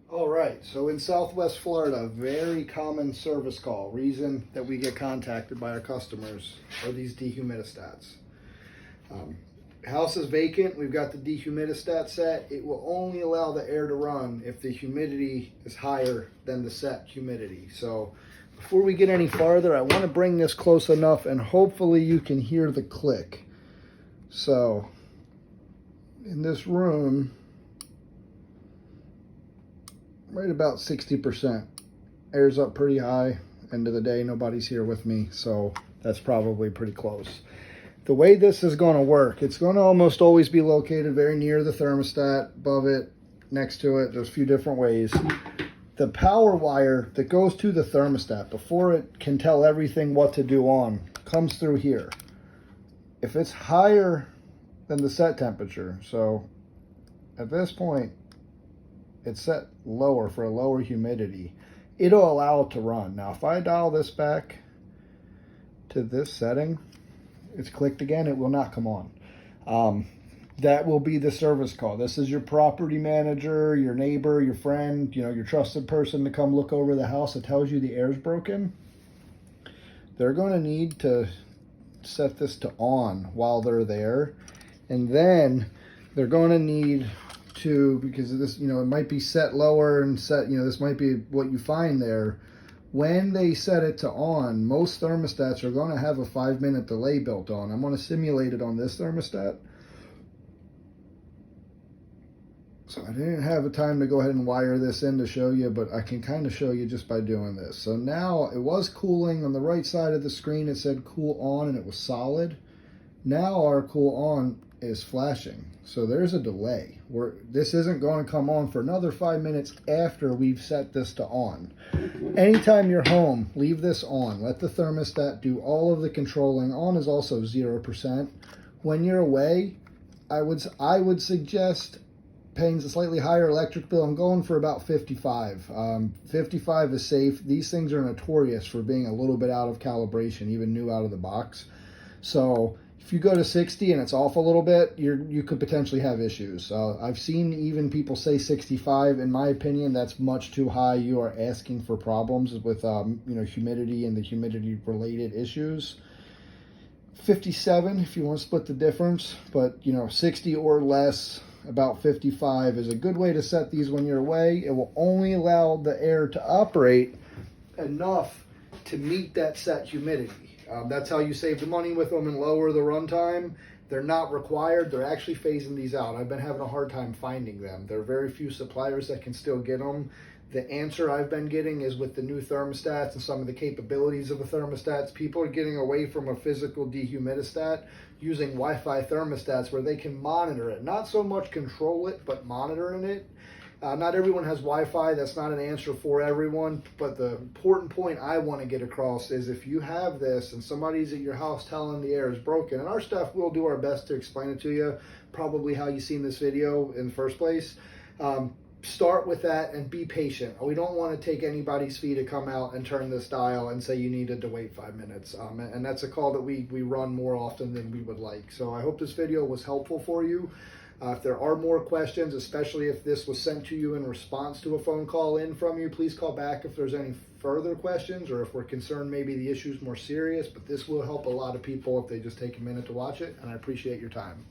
All right, so in Southwest Florida, very common service call, reason that we get contacted by our customers are these dehumidistats. Um, House is vacant, we've got the dehumidistat set. It will only allow the air to run if the humidity is higher than the set humidity. So before we get any farther, I want to bring this close enough and hopefully you can hear the click. So in this room, right about 60%. Air's up pretty high. End of the day, nobody's here with me, so that's probably pretty close. The way this is going to work, it's going to almost always be located very near the thermostat, above it, next to it. There's a few different ways. The power wire that goes to the thermostat, before it can tell everything what to do on, comes through here. If it's higher than the set temperature, so at this point, it's set lower for a lower humidity, it'll allow it to run. Now, if I dial this back to this setting, it's clicked again, it will not come on. That will be the service call. This is your property manager, your neighbor, your friend, your trusted person to come look over the house that tells you the air's broken. They're going to need to set this to on while they're there. And then they're going to need to, because this, it might be set lower and set, this might be what you find there. When they set it to on, most thermostats are going to have a 5-minute delay built on. I'm going to simulate it on this thermostat. So I didn't have a time to go ahead and wire this in to show you, but I can kind of show you just by doing this. So now it was cooling on the right side of the screen. It said cool on and it was solid. Now our cool on is flashing. So there's a delay where this isn't going to come on for another 5 minutes after we've set this to on. Anytime you're home, leave this on. Let the thermostat do all of the controlling. On is also 0%. When you're away, I would suggest paying a slightly higher electric bill. I'm going for about 55. 55 is safe. These things are notorious for being a little bit out of calibration, even new out of the box. So if you go to 60 and it's off a little bit, you could potentially have issues. I've seen even people say 65. In my opinion, that's much too high. You are asking for problems with humidity and the humidity related issues. 57 if you want to split the difference, but 60 or less. About 55 is a good way to set these when you're away. It will only allow the air to operate enough to meet that set humidity. That's how you save the money with them and lower the runtime. They're not required. They're actually phasing these out. I've been having a hard time finding them. There are very few suppliers that can still get them. The answer I've been getting is with the new thermostats and some of the capabilities of the thermostats, people are getting away from a physical dehumidistat using Wi-Fi thermostats where they can monitor it. Not so much control it, but monitoring it. Not everyone has Wi-Fi. That's not an answer for everyone. But the important point I want to get across is if you have this and somebody's at your house telling the air is broken, and our staff will do our best to explain it to you, probably how you seen this video in the first place. Start with that and be patient. We don't want to take anybody's fee to come out and turn this dial and say you needed to wait 5 minutes. And that's a call that we run more often than we would like. So I hope this video was helpful for you. If there are more questions, especially if this was sent to you in response to a phone call in from you, please call back if there's any further questions or if we're concerned maybe the issue's more serious. But this will help a lot of people if they just take a minute to watch it, and I appreciate your time.